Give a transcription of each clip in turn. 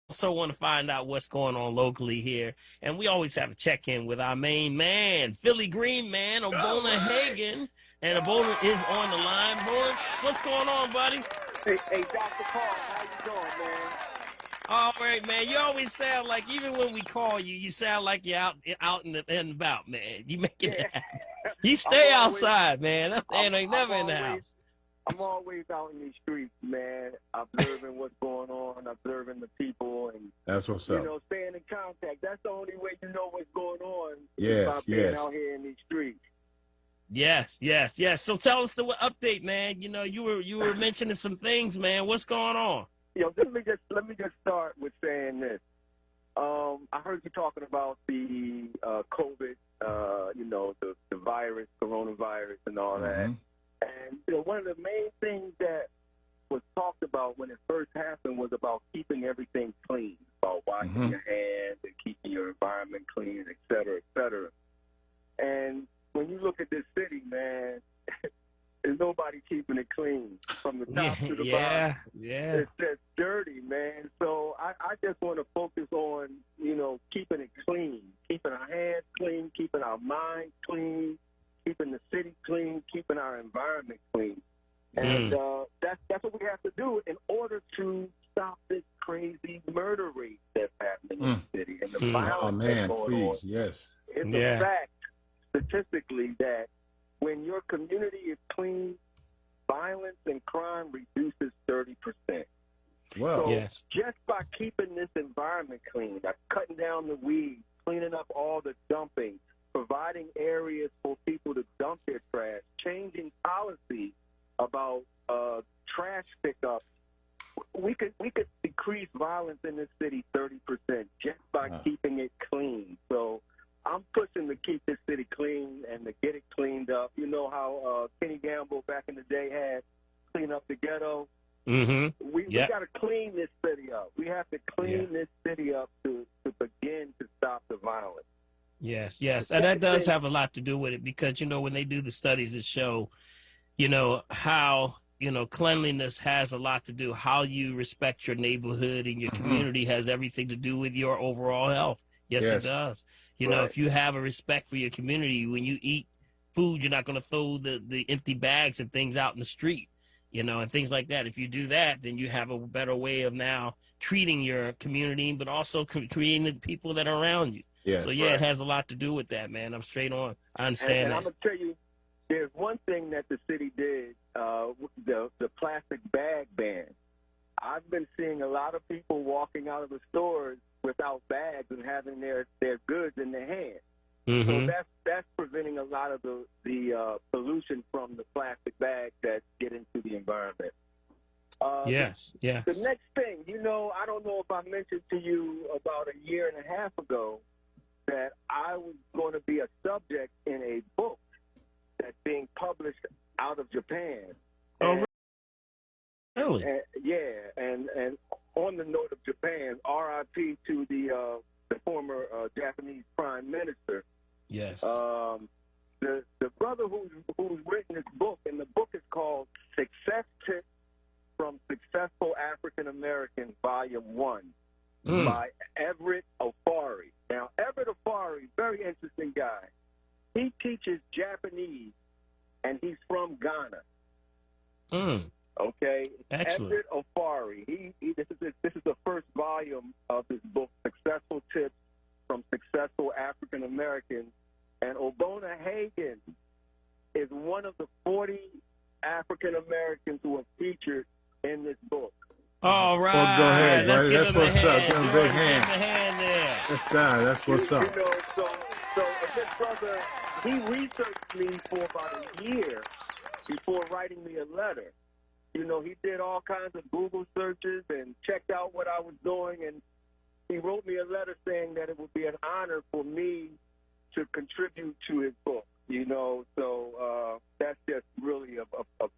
also want to find out what's going on locally here. And we always have a check-in with our main man, Philly Green man, Ogbonna Hagan. And Ogbonna is on the line. Boy, what's going on, buddy? Hey, Dr. Paul, how you doing, man? All right, man. You always sound like, even when we call you, you sound like you're out and about, man. You making it happen. You stay outside, man. That man ain't never in the house. I'm always out in these streets, man, observing what's going on, observing the people, and that's what's up. You know, staying in contact. That's the only way you know what's going on. Yes, by being out here in these streets. Yes. So tell us the update, man. You know, you were mentioning some things, man. What's going on? Let me just start with saying this. I heard you talking about the COVID, the virus, coronavirus, and all that. And one of the main things that was talked about when it first happened was about keeping everything clean, about washing your hands and keeping your environment clean, et cetera, et cetera. And when you look at this city, man, there's nobody keeping it clean from the top to the bottom. Yeah. It's just dirty, man. So I just want to focus on, keeping it clean, keeping our hands clean, keeping our minds clean, keeping the city clean, keeping our environment clean. And that's what we have to do in order to stop this crazy murder rate that's happening in the city and the violence that's going on. Yes. It's a fact, statistically, that when your community is clean, violence and crime reduces 30%. Wow. So just by keeping this environment clean, by cutting down the weeds, cleaning up all the dumping, providing areas for people to dump their trash, changing policy about trash pickup, we could decrease violence in this city 30% just by keeping it clean. So I'm pushing to keep this city clean and to get it cleaned up. You know how Kenny Gamble back in the day had clean up the ghetto? We got to clean this city up. We have to clean this city up to begin to stop the violence. Yes. And that does have a lot to do with it because, when they do the studies that show, how, cleanliness has a lot to do. How you respect your neighborhood and your community has everything to do with your overall health. Yes. It does. If you have a respect for your community, when you eat food, you're not going to throw the empty bags and things out in the street, and things like that. If you do that, then you have a better way of now treating your community, but also treating the people that are around you. Yes, so, it has a lot to do with that, man. I'm straight on. I understand and that. I'm going to tell you, there's one thing that the city did, the plastic bag ban. I've been seeing a lot of people walking out of the stores without bags and having their goods in their hands. So that's preventing a lot of the pollution from the plastic bags that get into the environment. Yes. The next thing, I don't know if I mentioned to you about a year and a half ago that I was going to be a subject in a book that's being published out of Japan. Oh, really? And on the note of Japan, R.I.P. to the former Japanese Prime Minister. Yes. The brother who's written this book, and the book is called Success Tips from Successful African Americans, Volume 1, by Everett Ofari. Now, Everett Ofari, very interesting guy. He teaches Japanese, and he's from Ghana. Okay, excellent. Everett Ofari. This is the first volume of his book, Successful Tips from Successful African Americans, and Ogbonna Hagan is one of the 40 African Americans who are featured in this book. All right. Well, go ahead, buddy. That's what's up. Give him a big hand. hand. Give him a hand there. That's what's up. So this brother, he researched me for about a year before writing me a letter. He did all kinds of Google searches and checked out what I was doing, and he wrote me a letter saying that it would be an honor for me to contribute to his book. So that's just really a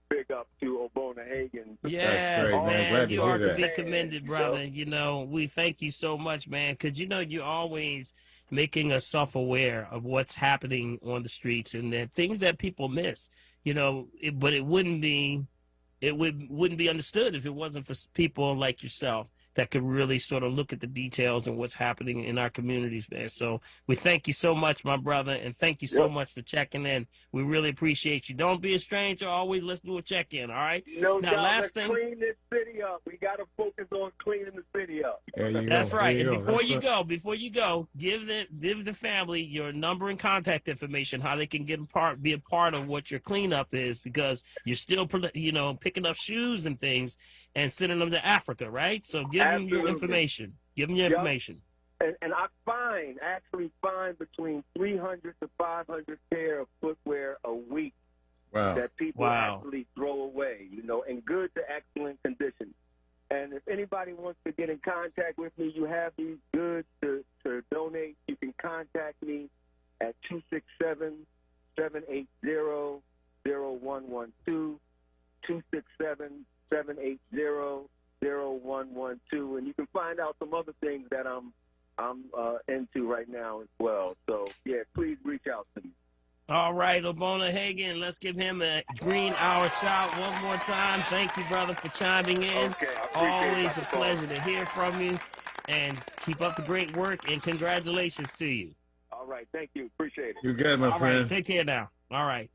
big up to Ogbonna Hagan. Yes, great, man. Glad You to are hear to be that. commended, brother. We thank you so much, man, because, you're always making us self-aware of what's happening on the streets and the things that people miss, but it wouldn't be understood if it wasn't for people like yourself that could really sort of look at the details and what's happening in our communities, man. So we thank you so much, my brother, and thank you so much for checking in. We really appreciate you. Don't be a stranger. Always let's do a check-in, all right? No now, doubt. last Let's thing, clean this city up. We got to focus on cleaning the city up. There you that's go. right. There you And go. before you go, give the family your number and contact information, how they can be a part of what your cleanup is, because you're still, picking up shoes and things and sending them to Africa, right? So give them your information. Give them your information. And I actually find between 300 to 500 pair of footwear a week that people actually throw away, in good to excellent condition. And if anybody wants to get in contact with me, you have these goods to donate, you can contact me at 267-780-0112, 267-780-0112, and you can find out some other things that I'm into right now as well. So, yeah, please reach out to me. All right, Ogbonna Hagan, let's give him a green hour shout one more time. Thank you, brother, for chiming in. Okay, always a pleasure to hear from you, and keep up the great work, and congratulations to you. All right, thank you. Appreciate it. You got it, my friend. Right, take care now. All right.